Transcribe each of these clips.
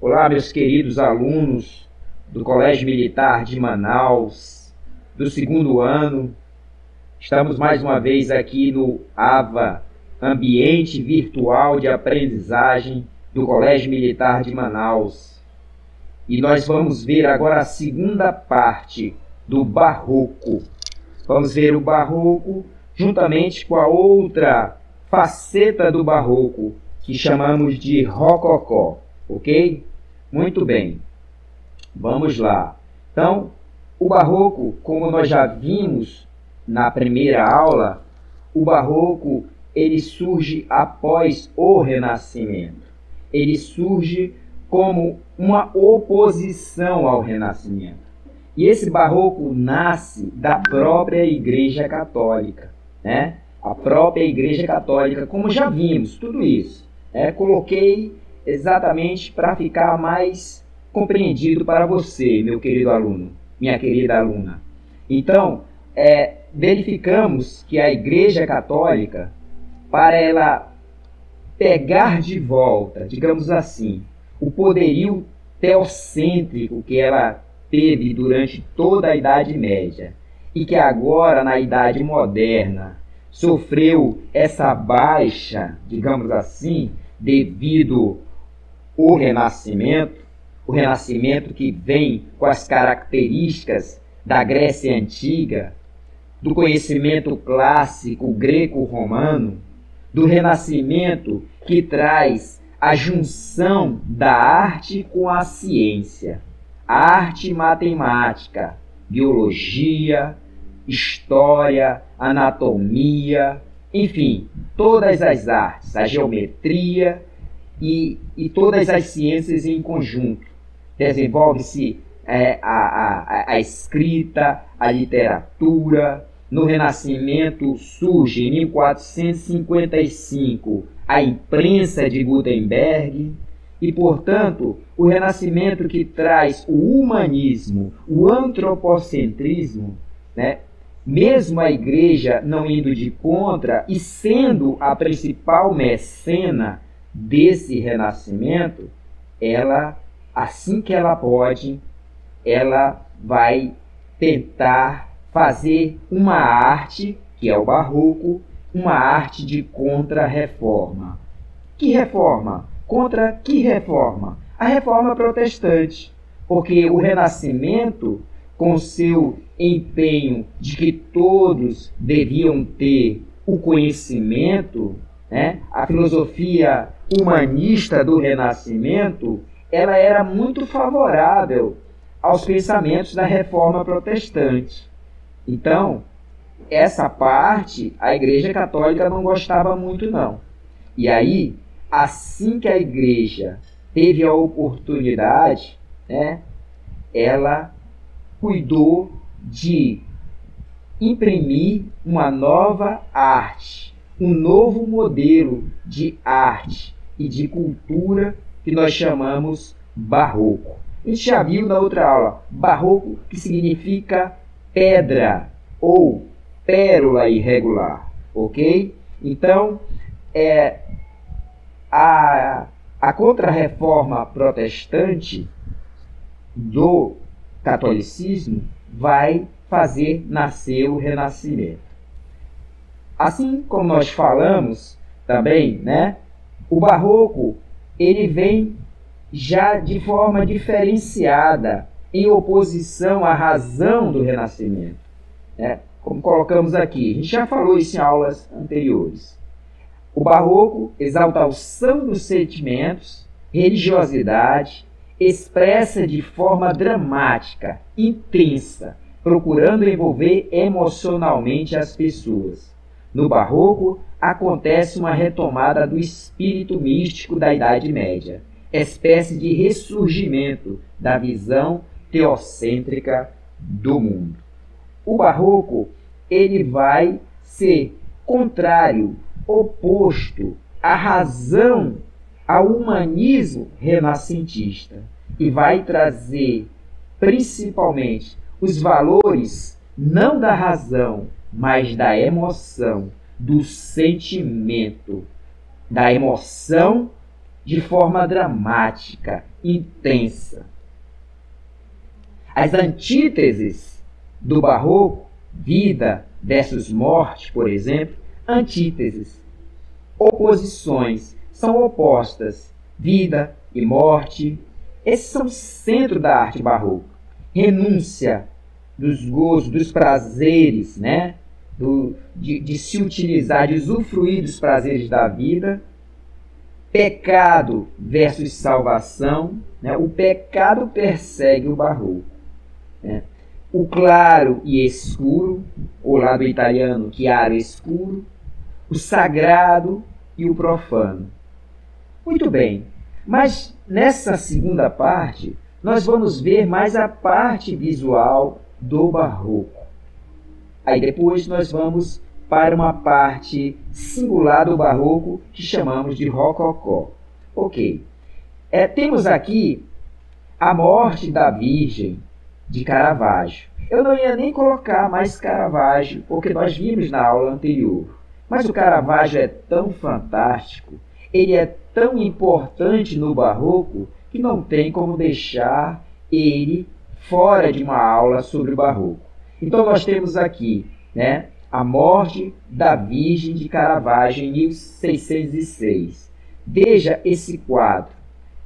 Olá, meus queridos alunos do Colégio Militar de Manaus, do segundo ano. Estamos mais uma vez aqui no AVA, Ambiente Virtual de Aprendizagem do Colégio Militar de Manaus. E nós vamos ver agora a segunda parte do Barroco. Vamos ver o Barroco juntamente com a outra faceta do Barroco, que chamamos de Rococó, ok? Muito bem, vamos lá. Então, o Barroco, como nós já vimos na primeira aula, o Barroco ele surge após o Renascimento. Ele surge como uma oposição ao Renascimento. E esse Barroco nasce da própria Igreja Católica, né? A própria Igreja Católica, como já vimos, tudo isso. Coloquei exatamente para ficar mais compreendido para você, meu querido aluno, minha querida aluna. Então, verificamos que a Igreja Católica, para ela pegar de volta, digamos assim, o poderio teocêntrico que ela teve durante toda a Idade Média e que agora, na Idade Moderna, sofreu essa baixa, digamos assim, devido ao Renascimento, o Renascimento que vem com as características da Grécia Antiga, do conhecimento clássico greco-romano, do Renascimento que traz a junção da arte com a ciência, a arte matemática, biologia, história, anatomia, enfim, todas as artes, a geometria e todas as ciências em conjunto. Desenvolve-se a escrita, a literatura. No Renascimento surge, em 1455, a imprensa de Gutenberg. E, portanto, o Renascimento que traz o humanismo, o antropocentrismo, né? Mesmo a Igreja não indo de contra e sendo a principal mecena desse Renascimento, ela, assim que ela pode, ela vai tentar fazer uma arte, que é o Barroco, uma arte de contra-reforma. Que reforma? Contra que reforma? A reforma protestante, porque o Renascimento, com seu empenho de que todos deviam ter o conhecimento, né? A filosofia humanista do Renascimento, ela era muito favorável aos pensamentos da reforma protestante. Então, essa parte a Igreja Católica não gostava muito, não. E aí, assim que a Igreja teve a oportunidade, né, ela cuidou de imprimir uma nova arte, um novo modelo de arte e de cultura que nós chamamos Barroco. A gente já viu na outra aula, Barroco que significa pedra ou pérola irregular, ok? Então, a contra-reforma protestante do catolicismo vai fazer nascer o Renascimento. Assim como nós falamos também, né, o Barroco ele vem já de forma diferenciada em oposição à razão do Renascimento, né? Como colocamos aqui, a gente já falou isso em aulas anteriores. O Barroco exaltação dos sentimentos, religiosidade, expressa de forma dramática, intensa, procurando envolver emocionalmente as pessoas. No Barroco, acontece uma retomada do espírito místico da Idade Média, espécie de ressurgimento da visão teocêntrica do mundo. O Barroco ele vai ser contrário, oposto à razão, ao humanismo renascentista e vai trazer principalmente os valores não da razão, mas da emoção, do sentimento, da emoção de forma dramática, intensa. As antíteses do barroco, vida versus morte, por exemplo, antíteses, oposições, são opostas, vida e morte. Esses são o centro da arte barroca. Renúncia dos gozos, dos prazeres, né? De se utilizar, de usufruir dos prazeres da vida. Pecado versus salvação, né? O pecado persegue o barroco, né? O claro e escuro, ou lá do italiano, chiaro e escuro, o sagrado e o profano. Muito bem, mas nessa segunda parte, nós vamos ver mais a parte visual do barroco. Aí depois nós vamos para uma parte singular do barroco que chamamos de rococó. Ok. Temos aqui a morte da Virgem de Caravaggio. Eu não ia nem colocar mais Caravaggio, porque nós vimos na aula anterior. Mas o Caravaggio é tão fantástico, ele é tão importante no barroco, que não tem como deixar ele fora de uma aula sobre o barroco. Então nós temos aqui, né, a morte da Virgem de Caravaggio em 1606. Veja esse quadro.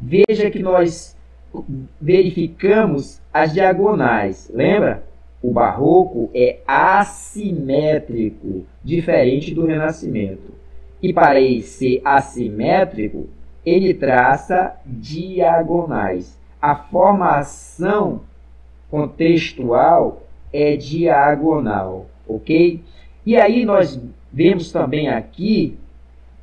Veja que nós verificamos as diagonais. Lembra? O barroco é assimétrico, diferente do Renascimento. E para ele ser assimétrico, ele traça diagonais. A formação contextual é diagonal, ok? E aí nós vemos também aqui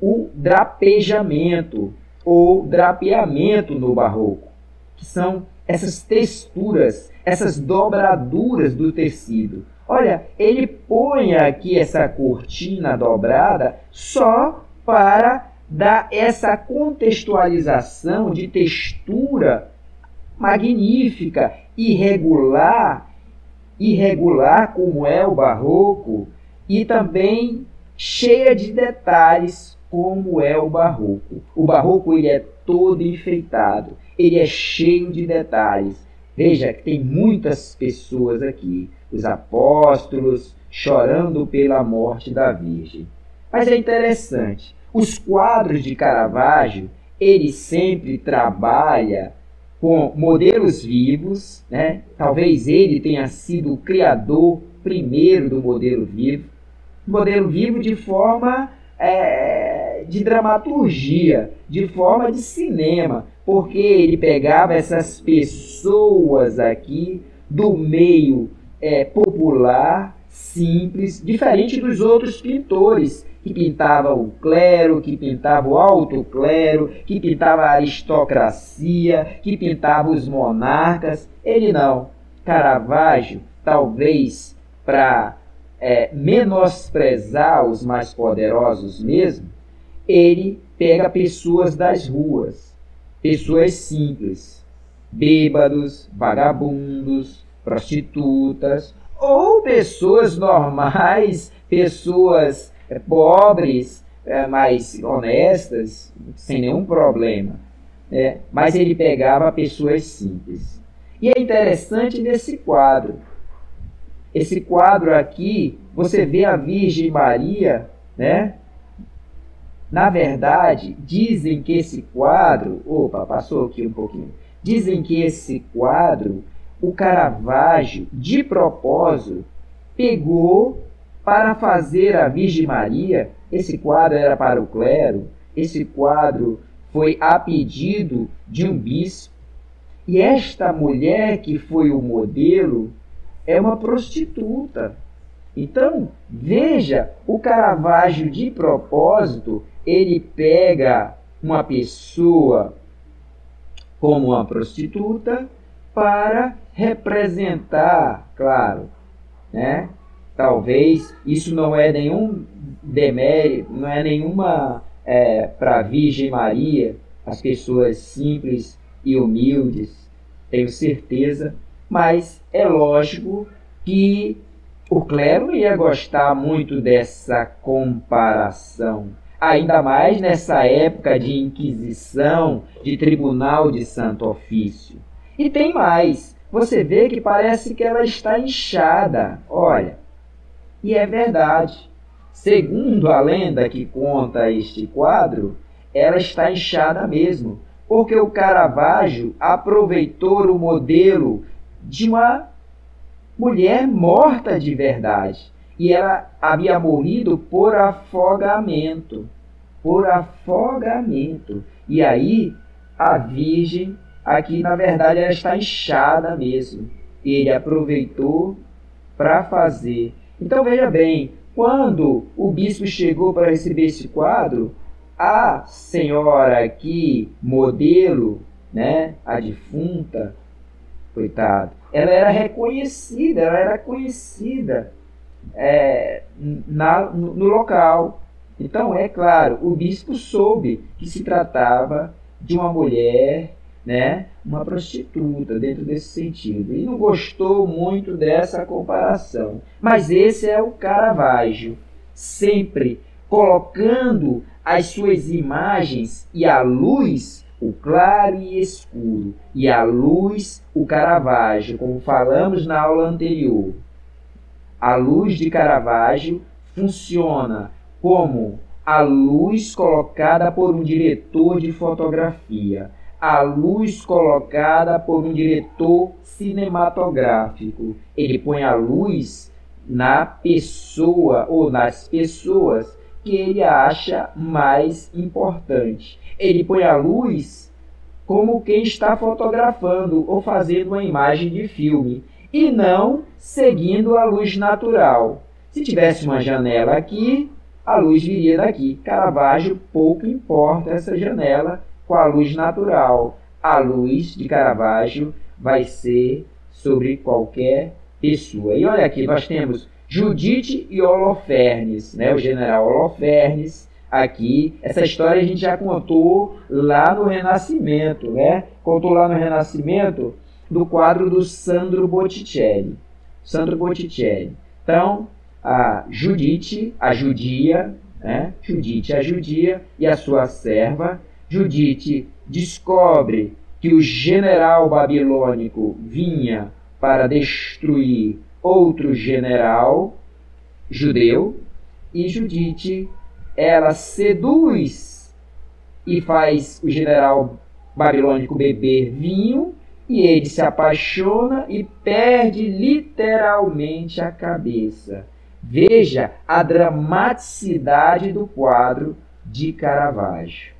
o drapejamento ou drapeamento no barroco, que são essas texturas, essas dobraduras do tecido. Olha, ele põe aqui essa cortina dobrada só para dar essa contextualização de textura magnífica, irregular como é o barroco, e também cheia de detalhes como é o barroco. O barroco ele é todo enfeitado, ele é cheio de detalhes. Veja que tem muitas pessoas aqui, os apóstolos chorando pela morte da Virgem. Mas é interessante, os quadros de Caravaggio, ele sempre trabalha com modelos vivos, né? Talvez ele tenha sido o criador primeiro do modelo vivo de forma de dramaturgia, de forma de cinema, porque ele pegava essas pessoas aqui do meio popular, simples, diferente dos outros pintores, que pintavam o clero, que pintavam o alto clero, que pintavam a aristocracia, que pintavam os monarcas. Ele não. Caravaggio, talvez para menosprezar os mais poderosos mesmo, ele pega pessoas das ruas, pessoas simples, bêbados, vagabundos, prostitutas, ou pessoas normais, pessoas pobres, mas honestas, sem nenhum problema. Mas ele pegava pessoas simples. E é interessante nesse quadro. Esse quadro aqui, você vê a Virgem Maria, né? Na verdade, dizem que esse quadro... Opa, passou aqui um pouquinho. Dizem que esse quadro, o Caravaggio, de propósito, pegou para fazer a Virgem Maria. Esse quadro era para o clero, esse quadro foi a pedido de um bispo. E esta mulher que foi o modelo é uma prostituta. Então, veja, o Caravaggio, de propósito, ele pega uma pessoa como uma prostituta para representar, claro, né? Talvez isso não é nenhum demérito, não é nenhuma para a Virgem Maria, as pessoas simples e humildes, tenho certeza, mas é lógico que o clero ia gostar muito dessa comparação. Ainda mais nessa época de Inquisição, de Tribunal de Santo Ofício. E tem mais, você vê que parece que ela está inchada, olha. E é verdade. Segundo a lenda que conta este quadro, ela está inchada mesmo, porque o Caravaggio aproveitou o modelo de uma mulher morta de verdade. E ela havia morrido por afogamento. Por afogamento. E aí, a Virgem, aqui na verdade, ela está inchada mesmo. Ele aproveitou para fazer. Então, veja bem, quando o bispo chegou para receber esse quadro, a senhora aqui, modelo, né, a defunta, coitado, ela era reconhecida, ela era conhecida no local. Então, é claro, o bispo soube que se tratava de uma mulher, né, uma prostituta, dentro desse sentido. E não gostou muito dessa comparação. Mas esse é o Caravaggio, sempre colocando as suas imagens e a luz, o claro e escuro, e a luz, o Caravaggio, como falamos na aula anterior. A luz de Caravaggio funciona como a luz colocada por um diretor de fotografia, a luz colocada por um diretor cinematográfico. Ele põe a luz na pessoa ou nas pessoas que ele acha mais importante. Ele põe a luz como quem está fotografando ou fazendo uma imagem de filme, e não seguindo a luz natural. Se tivesse uma janela aqui, a luz viria daqui. Caravaggio pouco importa essa janela com a luz natural. A luz de Caravaggio vai ser sobre qualquer pessoa. E olha aqui, nós temos Judite e Holofernes, né? O general Holofernes aqui. Essa história a gente já contou lá no Renascimento, né? Contou lá no Renascimento do quadro do Sandro Botticelli. Sandro Botticelli. Então, a Judite, a judia, né? Judite, a judia e a sua serva. Judite descobre que o general babilônico vinha para destruir outro general judeu, e Judite, ela seduz e faz o general babilônico beber vinho, e ele se apaixona e perde literalmente a cabeça. Veja a dramaticidade do quadro de Caravaggio.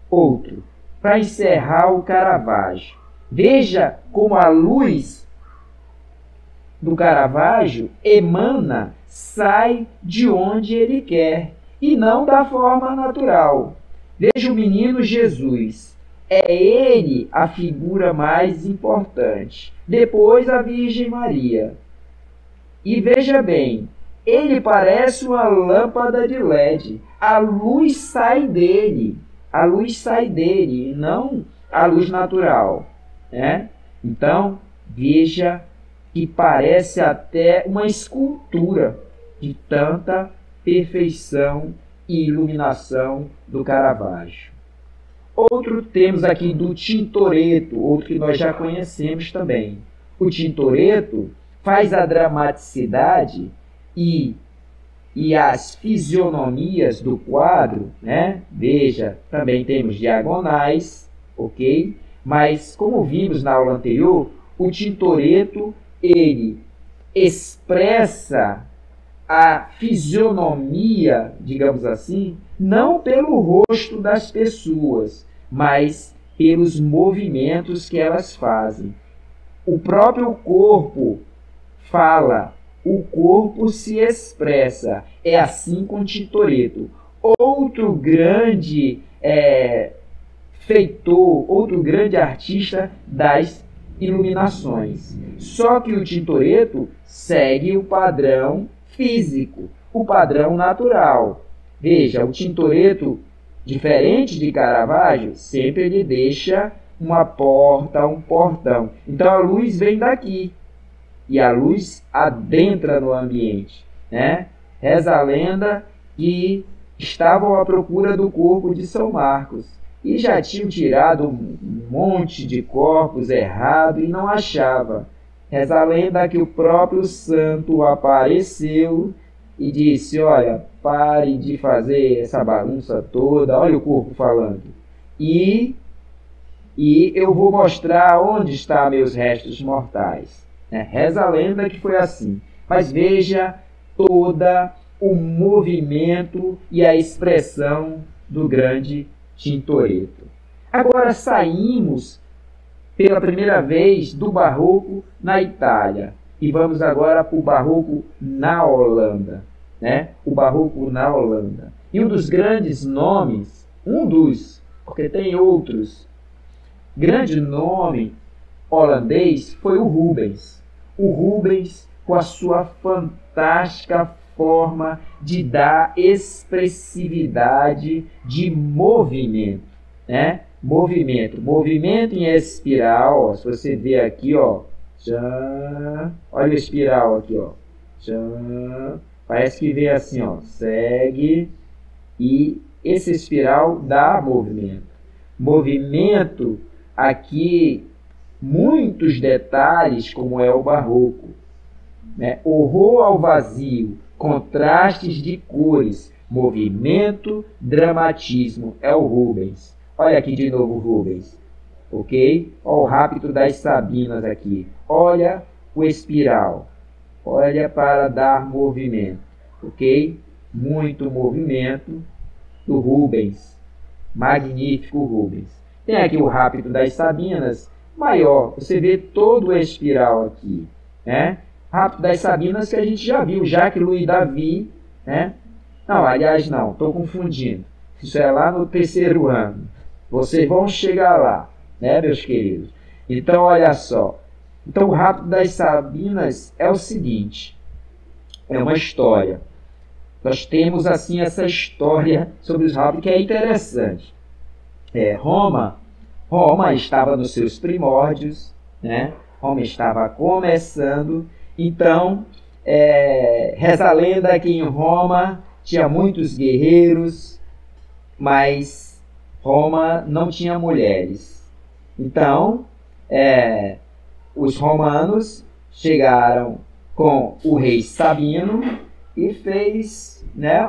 Outro, para encerrar o Caravaggio. Veja como a luz do Caravaggio emana, sai de onde ele quer, e não da forma natural. Veja o menino Jesus. É ele a figura mais importante. Depois a Virgem Maria. E veja bem, ele parece uma lâmpada de LED. A luz sai dele. A luz sai dele, e não a luz natural, né? Então, veja que parece até uma escultura de tanta perfeição e iluminação do Caravaggio. Outro temos aqui do Tintoretto, outro que nós já conhecemos também. O Tintoretto faz a dramaticidade e as fisionomias do quadro, né? Veja, também temos diagonais, ok? Mas, como vimos na aula anterior, o Tintoretto, ele expressa a fisionomia, digamos assim, não pelo rosto das pessoas, mas pelos movimentos que elas fazem. O próprio corpo fala, o corpo se expressa. É assim com Tintoretto. Outro grande feitor, outro grande artista das iluminações. Só que o Tintoretto segue o padrão físico, o padrão natural. Veja, o Tintoretto, diferente de Caravaggio, sempre ele deixa uma porta, um portão. Então a luz vem daqui e a luz adentra no ambiente, né? Reza a lenda que estavam à procura do corpo de São Marcos e já tinham tirado um monte de corpos errado e não achava. Reza a lenda que o próprio santo apareceu e disse: olha, pare de fazer essa bagunça toda, olha o corpo falando. E eu vou mostrar onde estão meus restos mortais. Reza a lenda que foi assim. Mas veja toda o movimento e a expressão do grande Tintoretto. Agora saímos pela primeira vez do barroco na Itália e vamos agora para o barroco na Holanda, né? O barroco na Holanda. E um dos grandes nomes, porque tem outros, grande nome holandês foi o Rubens. O Rubens, com a sua fantástica forma de dar expressividade de movimento, né? Movimento em espiral, ó. Se você ver aqui, ó, tchan, olha a espiral aqui, ó, tchan, parece que vem assim, ó, segue, e esse espiral dá movimento aqui, muitos detalhes, como é o barroco, né? Horror ao vazio, contrastes de cores, movimento, dramatismo, é o Rubens. Olha aqui de novo o Rubens, ok? Olha o Rapto das Sabinas aqui, olha o espiral, olha para dar movimento, ok? Muito movimento do Rubens, magnífico Rubens. Tem aqui o Rapto das Sabinas, maior, você vê todo o espiral aqui, né? Rapto das Sabinas que a gente já viu, Jacques Louis David, né? Não, aliás não, estou confundindo, isso é lá no terceiro ano. Vocês vão chegar lá, né, meus queridos? Então, olha só. Então, o Rapto das Sabinas é o seguinte. É uma história. Nós temos, assim, essa história sobre os raptos que é interessante. Roma estava nos seus primórdios, né? Roma estava começando. Então, reza a lenda que em Roma tinha muitos guerreiros, mas Roma não tinha mulheres. Então, os romanos chegaram com o rei Sabino e fez, né,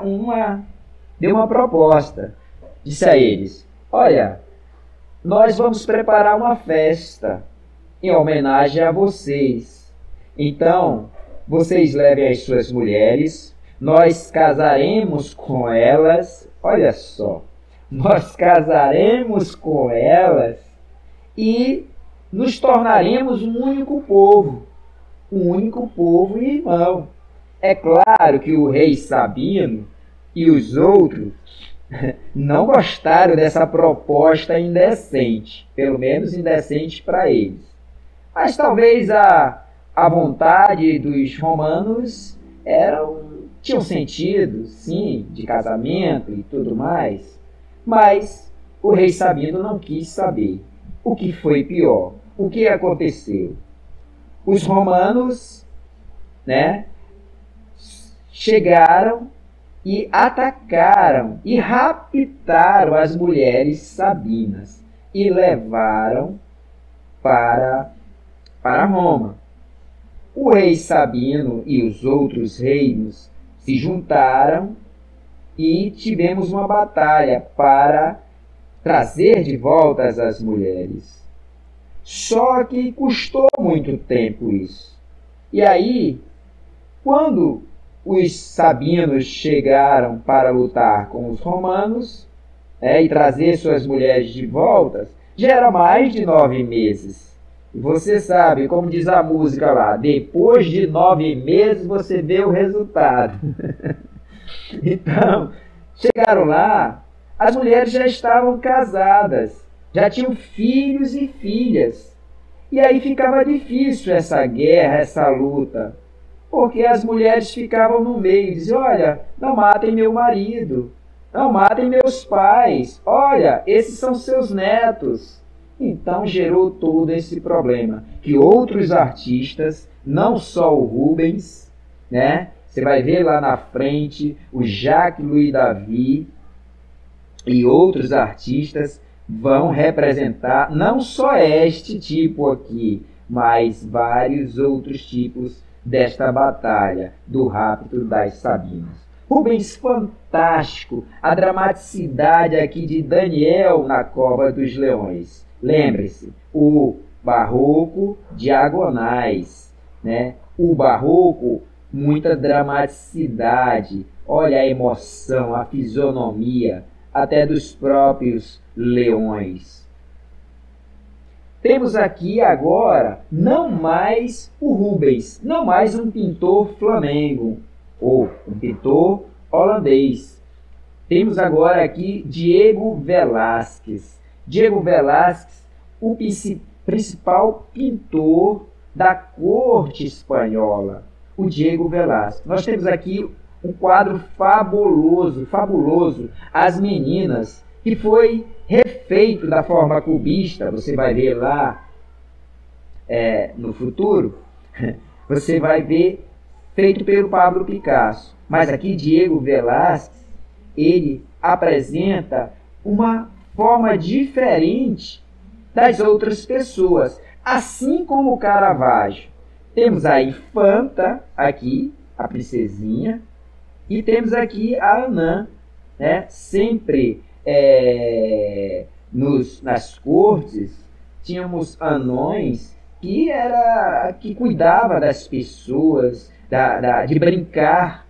deu uma proposta. Disse a eles: olha, nós vamos preparar uma festa em homenagem a vocês. Então, vocês levem as suas mulheres, nós casaremos com elas, olha só, nós casaremos com elas e nos tornaremos um único povo e irmão. É claro que o rei Sabino e os outros não gostaram dessa proposta indecente, pelo menos indecente para eles. Mas talvez a vontade dos romanos tinham sentido, sim, de casamento e tudo mais. Mas o rei Sabino não quis saber. O que foi pior? O que aconteceu? Os romanos, né, chegaram e atacaram e raptaram as mulheres sabinas e levaram para Roma. O rei Sabino e os outros reinos se juntaram e tivemos uma batalha para trazer de volta as mulheres. Só que custou muito tempo isso. E aí, quando os sabinos chegaram para lutar com os romanos, e trazer suas mulheres de volta, já era mais de 9 meses. E você sabe, como diz a música lá, depois de 9 meses você vê o resultado. Então, chegaram lá, as mulheres já estavam casadas, já tinham filhos e filhas. E aí ficava difícil essa guerra, essa luta, porque as mulheres ficavam no meio e diziam: olha, não matem meu marido, não matem meus pais, olha, esses são seus netos. Então gerou todo esse problema, que outros artistas, não só o Rubens, né, Você vai ver lá na frente o Jacques Louis David e outros artistas vão representar não só este tipo aqui, mas vários outros tipos desta batalha do rapto das Sabinas. Rubens, fantástico, a dramaticidade aqui de Daniel na Cova dos Leões. Lembre-se, o barroco, diagonais, né? O barroco, muita dramaticidade, olha a emoção, a fisionomia, até dos próprios leões. Temos aqui agora não mais o Rubens, não mais um pintor flamengo ou um pintor holandês. Temos agora aqui Diego Velázquez. Diego Velázquez, o principal pintor da corte espanhola, o Diego Velázquez. Nós temos aqui um quadro fabuloso, As Meninas, que foi refeito da forma cubista. Você vai ver lá no futuro, você vai ver feito pelo Pablo Picasso. Mas aqui Diego Velázquez, ele apresenta uma forma diferente das outras pessoas, assim como o Caravaggio. Temos a infanta aqui, a princesinha, e temos aqui a Anã, né? Sempre nas cortes tínhamos anões que cuidava das pessoas, de brincar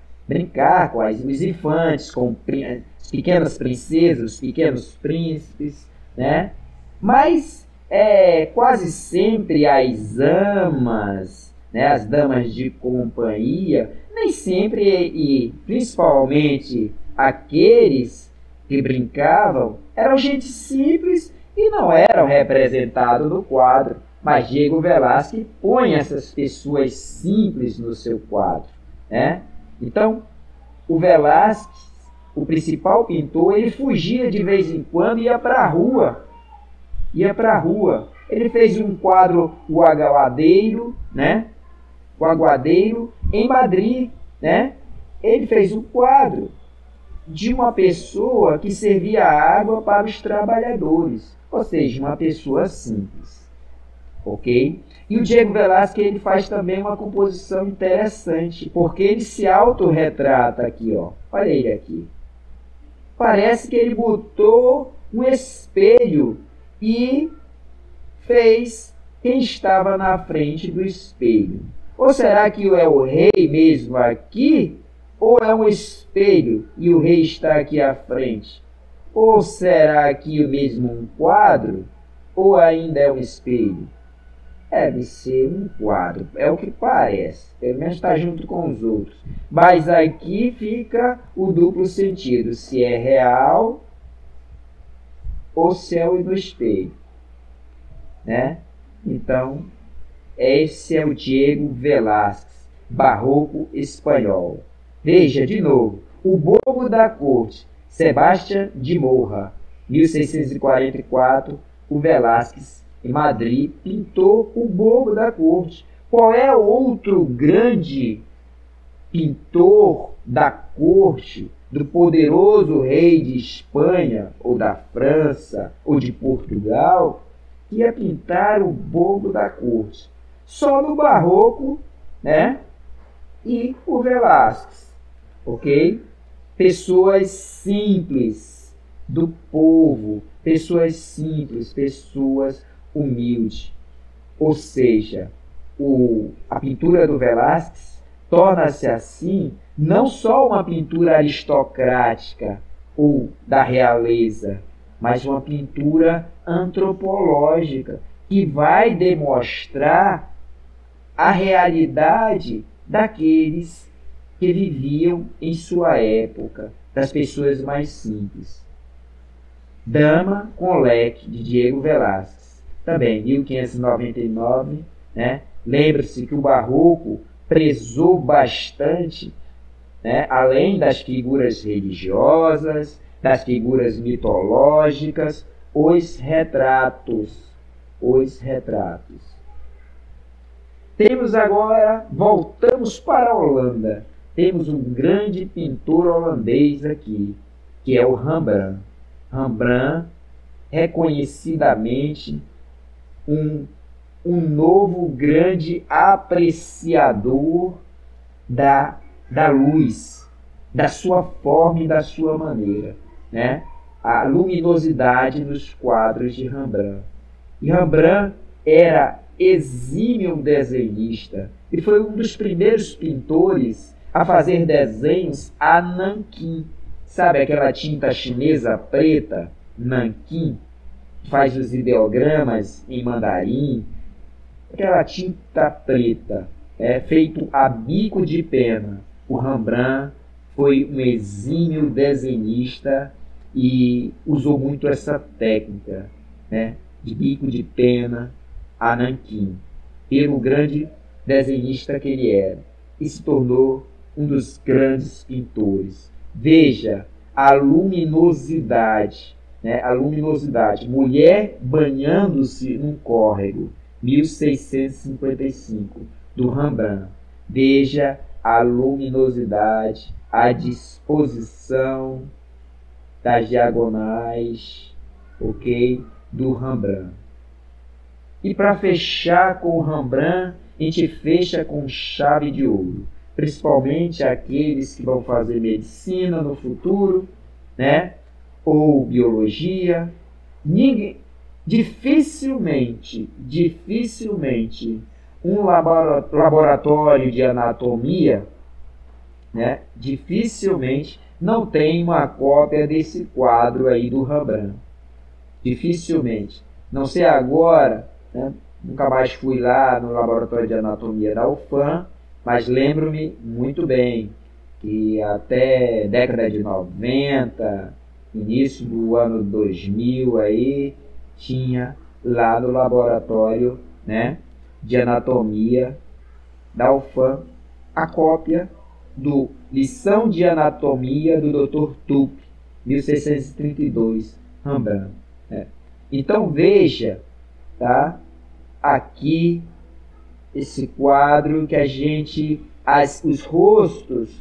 com os infantes, com as pequenas princesas, os pequenos príncipes, né? Mas quase sempre as amas, né, as damas de companhia, nem sempre, e principalmente aqueles que brincavam, eram gente simples e não eram representados no quadro. Mas Diego Velázquez põe essas pessoas simples no seu quadro, né? Então, o Velázquez, o principal pintor, ele fugia de vez em quando e ia para a rua. Ele fez um quadro, o Aguadeiro, né? O Aguadeiro, em Madrid, né? Ele fez um quadro de uma pessoa que servia água para os trabalhadores, ou seja, uma pessoa simples, ok? E o Diego Velázquez, ele faz também uma composição interessante, porque ele se autorretrata aqui, ó. Olha ele aqui. Parece que ele botou um espelho e fez quem estava na frente do espelho. Ou será que é o rei mesmo aqui? Ou é um espelho e o rei está aqui à frente? Ou será que mesmo um quadro? Ou ainda é um espelho? Deve ser um quadro, é o que parece. Pelo menos está junto com os outros. Mas aqui fica o duplo sentido, se é real ou se é no espelho, né? Então, esse é o Diego Velázquez, barroco espanhol. Veja de novo, o Bobo da Corte, Sebastián de Morra, 1644, o Velázquez, em Madrid, pintou o Bobo da Corte. Qual é outro grande pintor da corte do poderoso rei de Espanha, ou da França, ou de Portugal, que ia pintar o Bobo da Corte? Só no Barroco, né? E o Velázquez, ok? Pessoas simples do povo, pessoas simples, pessoas humildes. Ou seja, a pintura do Velázquez torna-se assim não só uma pintura aristocrática ou da realeza, mas uma pintura antropológica que vai demonstrar a realidade daqueles que viviam em sua época, das pessoas mais simples. Dama com Leque, de Diego Velázquez, também 1599, né? Lembre-se que o Barroco prezou bastante, né, além das figuras religiosas, das figuras mitológicas, os retratos. Temos agora, voltamos para a Holanda. temos um grande pintor holandês aqui, que é o Rembrandt. Rembrandt, reconhecidamente, um novo grande apreciador da luz, da sua forma e da sua maneira, né? A luminosidade nos quadros de Rembrandt. E Rembrandt era exímio desenhista e foi um dos primeiros pintores a fazer desenhos a nanquim. Sabe aquela tinta chinesa preta, nanquim, que faz os ideogramas em mandarim? Aquela tinta preta, feito a bico de pena. O Rembrandt foi um exímio desenhista e usou muito essa técnica, né, de bico de pena a nanquim, pelo grande desenhista que ele era, e se tornou um dos grandes pintores. Veja a luminosidade, né, a luminosidade. Mulher banhando-se num córrego, 1655, do Rembrandt. Veja a luminosidade, a disposição das diagonais, ok, do Rembrandt. E para fechar com o Rembrandt, a gente fecha com chave de ouro, principalmente aqueles que vão fazer medicina no futuro, né, ou biologia. Dificilmente um laboratório de anatomia, né, dificilmente não tem uma cópia desse quadro aí do Rembrandt. Dificilmente. Não sei agora, né, nunca mais fui lá no laboratório de anatomia da UFAM, mas lembro-me muito bem que até década de 90, início do ano 2000 aí, tinha lá no laboratório, né, de anatomia da UFAM a cópia do Lição de Anatomia do Dr. Tupi, 1632, Rembrandt. Então veja, tá, aqui esse quadro que a gente, os rostos,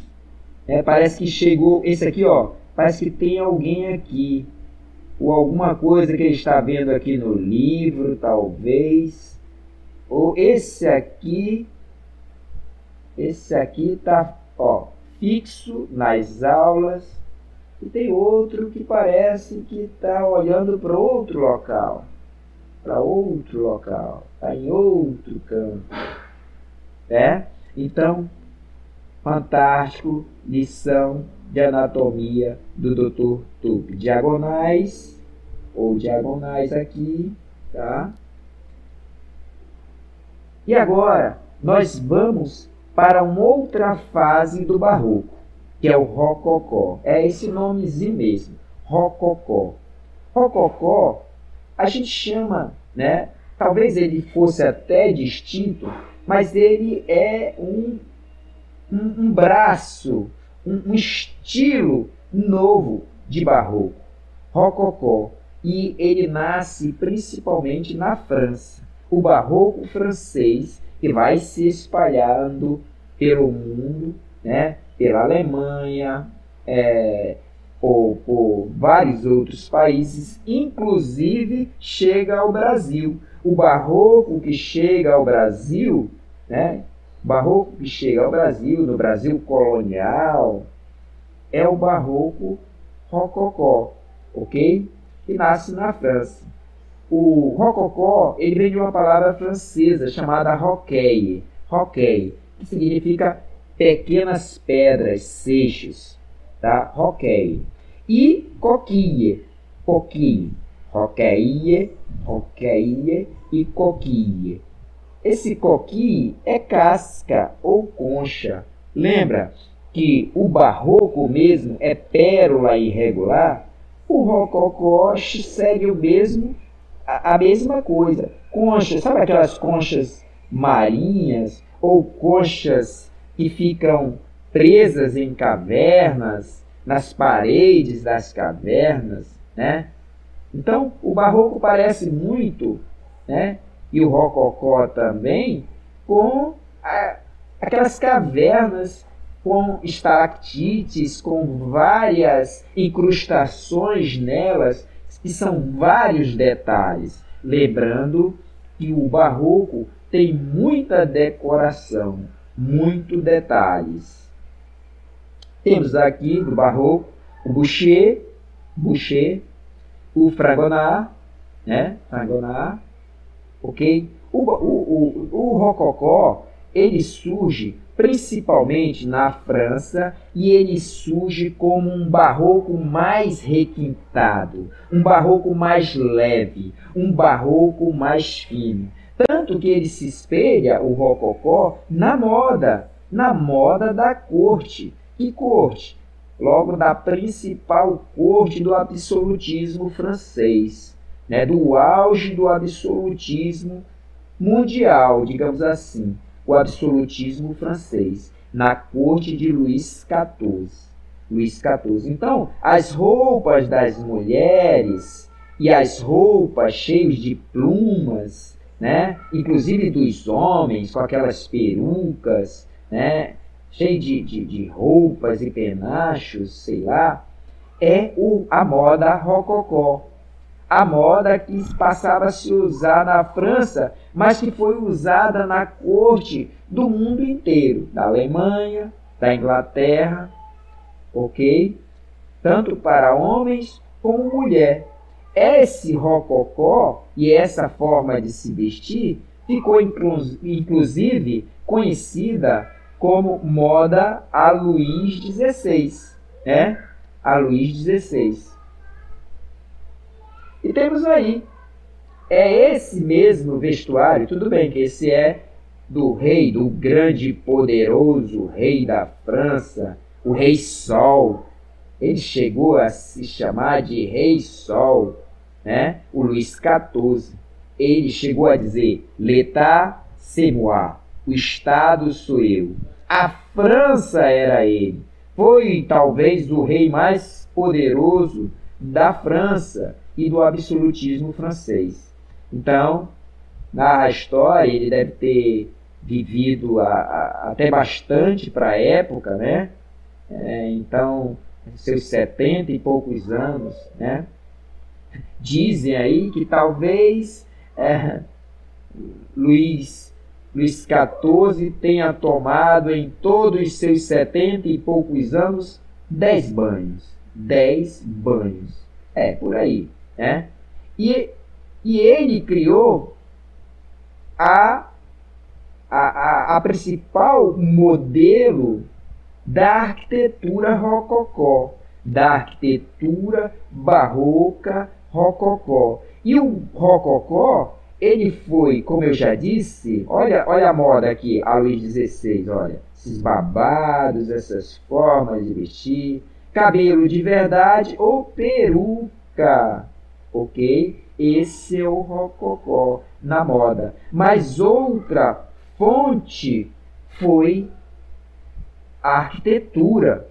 né, parece que chegou, esse aqui, ó, parece que tem alguém aqui, ou alguma coisa que ele está vendo aqui no livro, talvez, ou esse aqui está, ó, fixo nas aulas, e tem outro que parece que está olhando para outro local, está em outro canto, né? Então, fantástico, lição de anatomia do Dr. Tupi. Diagonais, ou diagonais aqui, tá? E agora, nós vamos para uma outra fase do Barroco, que é o Rococó. É esse nomezinho mesmo, Rococó. Rococó, a gente chama, né? Talvez ele fosse até distinto, mas ele é um braço, um estilo novo de Barroco, Rococó. E ele nasce principalmente na França. O Barroco francês, que vai se espalhando pelo mundo, né? Pela Alemanha, ou por vários outros países, inclusive chega ao Brasil. O Barroco que chega ao Brasil, né? Barroco que chega ao Brasil, no Brasil colonial, é o Barroco Rococó, ok? Que nasce na França. O Rococó, ele vem de uma palavra francesa chamada roqueille, que significa pequenas pedras, seixos, tá? Roqueille. E coquille, roqueille e coquille. Esse coquille é casca ou concha. Lembra que o barroco mesmo é pérola irregular? O rococó segue o mesmo, a mesma coisa. Concha, sabe aquelas conchas marinhas ou conchas que ficam presas em cavernas, nas paredes das cavernas, né? Então, o barroco parece muito, né, e o rococó também, com aquelas cavernas com estalactites, com várias incrustações nelas, que são vários detalhes. Lembrando que o barroco tem muita decoração, muito detalhes. Temos aqui do barroco o Boucher, o Fragonard, né? Fragonard, ok? O Rococó, ele surge principalmente na França, e ele surge como um barroco mais requintado, um barroco mais leve, um barroco mais fino. Tanto que ele se espelha, o Rococó, na moda da corte. Que corte? Logo da principal corte do absolutismo francês, né? Do auge do absolutismo mundial, digamos assim. O absolutismo francês, na corte de Luís XIV. Então, as roupas das mulheres e as roupas cheias de plumas, né? Inclusive dos homens, com aquelas perucas, né? Cheio de roupas e penachos, sei lá, é a moda rococó. A moda que passava a se usar na França, mas que foi usada na corte do mundo inteiro, da Alemanha, da Inglaterra, ok? Tanto para homens como mulher. Esse rococó e essa forma de se vestir ficou inclusive conhecida como moda a Luís XVI, né? A Luís XVI. E temos aí, é esse mesmo vestuário, tudo bem que esse é do rei, do grande e poderoso rei da França, o Rei Sol. Ele chegou a se chamar de Rei Sol, né? O Luís XIV. Ele chegou a dizer, l'État c'est moi, o Estado sou eu. A França era ele. Foi talvez o rei mais poderoso da França e do absolutismo francês. Então, na história, ele deve ter vivido até bastante para a época, né? Então, seus 70 e poucos anos, né? Dizem aí que talvez Luís XIV tenha tomado em todos os seus 70 e poucos anos 10 banhos. 10 banhos. Por aí, né? E ele criou a principal modelo da arquitetura rococó, da arquitetura barroca rococó. E o rococó, ele foi, como eu já disse, olha a moda aqui, a Luís XVI, olha, esses babados, essas formas de vestir, cabelo de verdade ou peruca, ok? Esse é o rococó na moda. Mas outra fonte foi a arquitetura.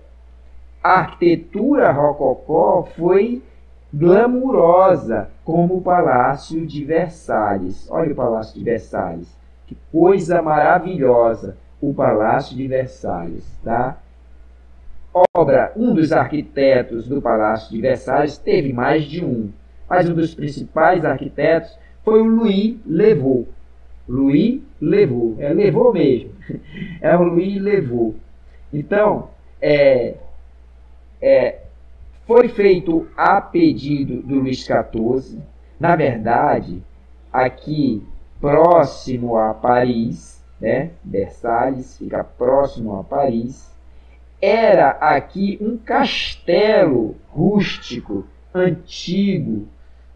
A arquitetura rococó foi glamurosa, como o Palácio de Versalhes. Olha o Palácio de Versalhes. Que coisa maravilhosa, o Palácio de Versalhes, tá? Um dos arquitetos do Palácio de Versalhes teve mais de um, mas um dos principais arquitetos foi o Louis Le Vau. Levou mesmo. É o Louis Le Vau. Então, foi feito a pedido do Luís XIV. Na verdade, aqui próximo a Paris, né? Versalhes fica próximo a Paris. Era aqui um castelo rústico, antigo,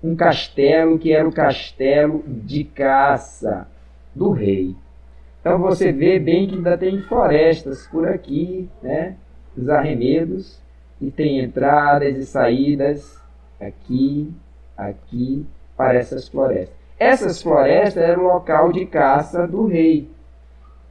um castelo que era o castelo de caça do rei. Então você vê bem que ainda tem florestas por aqui, né? Os arremedos, e tem entradas e saídas aqui para essas florestas. Essas florestas eram o local de caça do rei.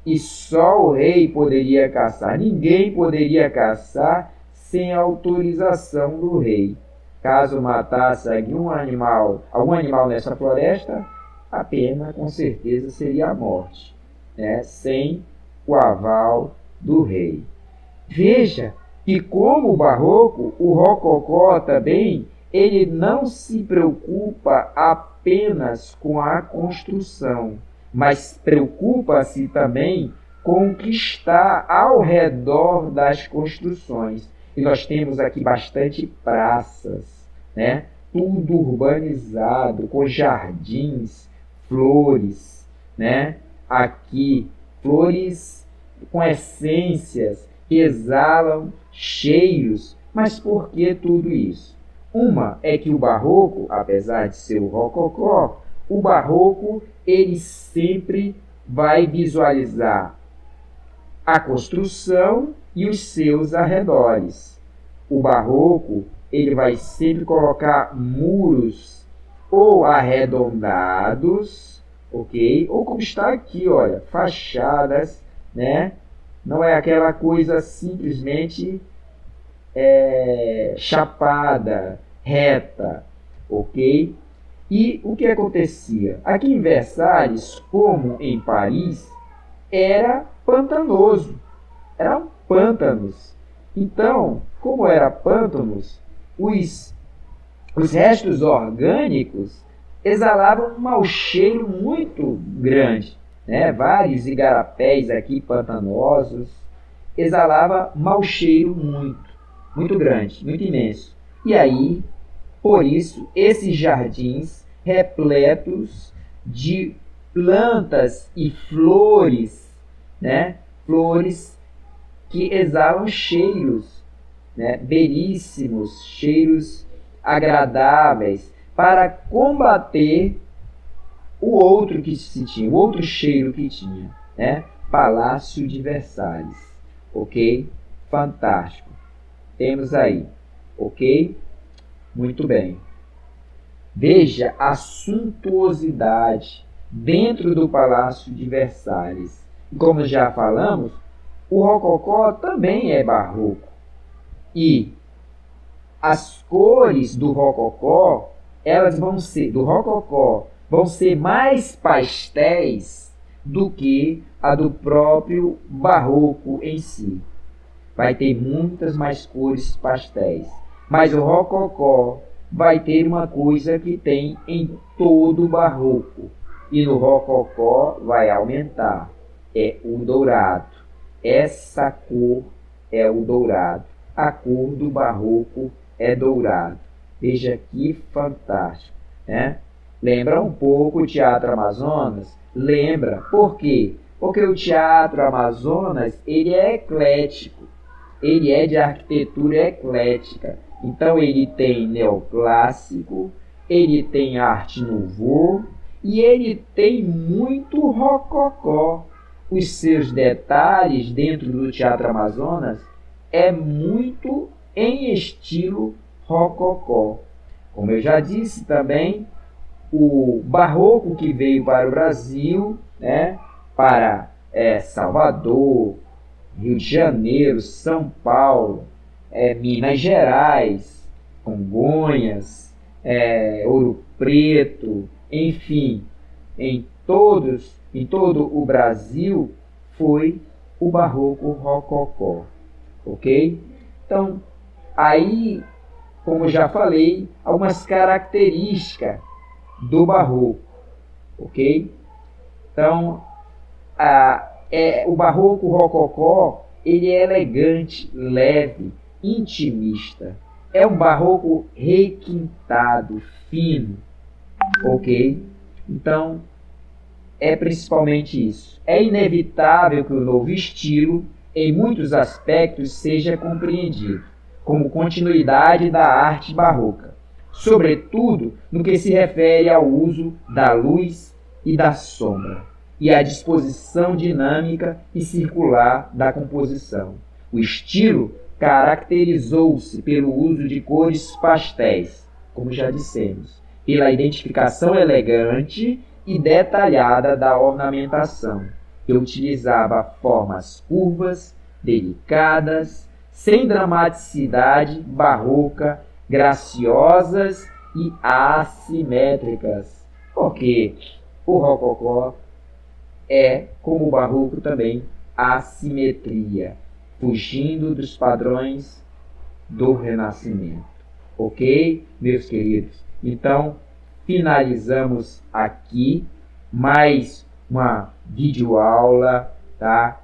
E só o rei poderia caçar. Ninguém poderia caçar sem autorização do rei. Caso matasse algum animal nessa floresta, a pena com certeza seria a morte, né? Sem o aval do rei. Veja que como o barroco, o rococó também, ele não se preocupa apenas com a construção, mas preocupa-se também com o que está ao redor das construções. E nós temos aqui bastante praças, né? Tudo urbanizado, com jardins, flores, né? Aqui, flores com essências que exalam cheiros. Mas por que tudo isso? Uma é que o barroco, apesar de ser o rococó, o barroco ele sempre vai visualizar a construção e os seus arredores. O barroco ele vai sempre colocar muros ou arredondados, ok? Ou como está aqui, olha, fachadas, né? Não é aquela coisa simplesmente chapada, reta, ok? E o que acontecia? Aqui em Versalhes, como em Paris, era pantanoso, eram pântanos. Então, como era pântanos, os restos orgânicos exalavam um mau cheiro muito grande, né? Vários igarapés aqui pantanosos exalava mau cheiro muito grande, muito imenso. E aí, por isso, esses jardins repletos de plantas e flores, né? Flores que exalam cheiros, né? Belíssimos, cheiros agradáveis, para combater o outro que se tinha, o outro cheiro que tinha, né? Palácio de Versalhes, ok? Fantástico. Temos aí, ok? Muito bem. Veja a suntuosidade dentro do Palácio de Versalhes. Como já falamos, o rococó também é barroco. E as cores do rococó, elas vão ser mais pastéis do que a do próprio barroco em si. Vai ter muitas mais cores pastéis. Mas o rococó vai ter uma coisa que tem em todo o barroco. E no rococó vai aumentar. É o dourado. Essa cor é o dourado. A cor do barroco é dourado. Veja que fantástico, né? Lembra um pouco o Teatro Amazonas? Lembra. Por quê? Porque o Teatro Amazonas ele é eclético. Ele é de arquitetura eclética. Então ele tem neoclássico, ele tem arte nouveau e ele tem muito rococó. Os seus detalhes dentro do Teatro Amazonas é muito em estilo rococó. Como eu já disse também, o barroco que veio para o Brasil, né, para Salvador, Rio de Janeiro, São Paulo, Minas Gerais, Congonhas, Ouro Preto, enfim, em todo o Brasil foi o barroco rococó, ok? Então, aí, como já falei, algumas características do barroco, ok? Então, o barroco rococó, ele é elegante, leve, intimista. É um barroco requintado, fino, ok? Então, é principalmente isso. É inevitável que o novo estilo, em muitos aspectos, seja compreendido como continuidade da arte barroca, sobretudo no que se refere ao uso da luz e da sombra, e à disposição dinâmica e circular da composição. O estilo caracterizou-se pelo uso de cores pastéis, como já dissemos, pela identificação elegante e detalhada da ornamentação, que utilizava formas curvas, delicadas, sem dramaticidade barroca, graciosas e assimétricas, porque o rococó é, como o barroco também, assimetria, fugindo dos padrões do Renascimento. Ok, meus queridos? Então, finalizamos aqui mais uma videoaula, tá?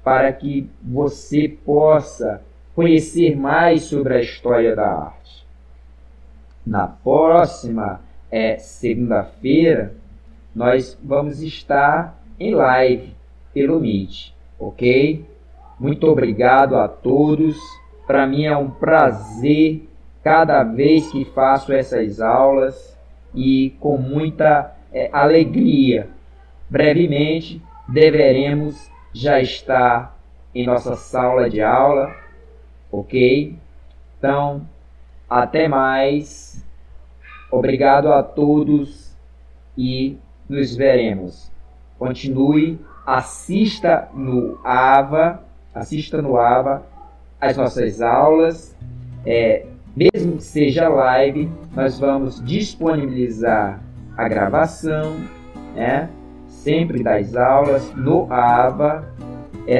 Para que você possa conhecer mais sobre a história da arte. Na próxima segunda-feira, nós vamos estar em live pelo Meet, ok? Muito obrigado a todos. Para mim é um prazer cada vez que faço essas aulas e com muita alegria. Brevemente deveremos já estar em nossa sala de aula, ok? Então, até mais. Obrigado a todos e nos veremos. Continue, assista no AVA as nossas aulas. Mesmo que seja live, nós vamos disponibilizar a gravação, sempre das aulas no AVA.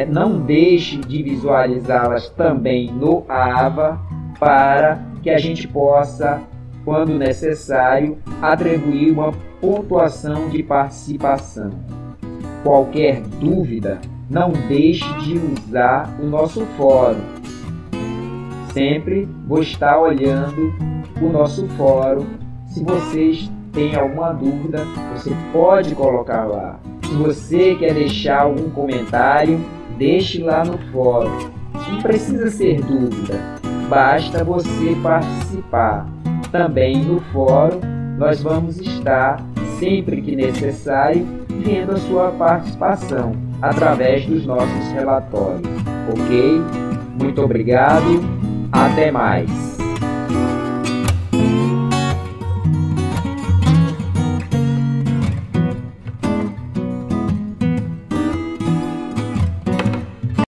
Não deixe de visualizá-las também no AVA, para que a gente possa, quando necessário, atribuir uma pontuação de participação. Qualquer dúvida, não deixe de usar o nosso fórum. Sempre vou estar olhando o nosso fórum. Se vocês têm alguma dúvida, você pode colocar lá. Se você quer deixar algum comentário, deixe lá no fórum. Não precisa ser dúvida, basta você participar. Também no fórum nós vamos estar, sempre que necessário, vendo a sua participação através dos nossos relatórios. Ok? Muito obrigado. Até mais.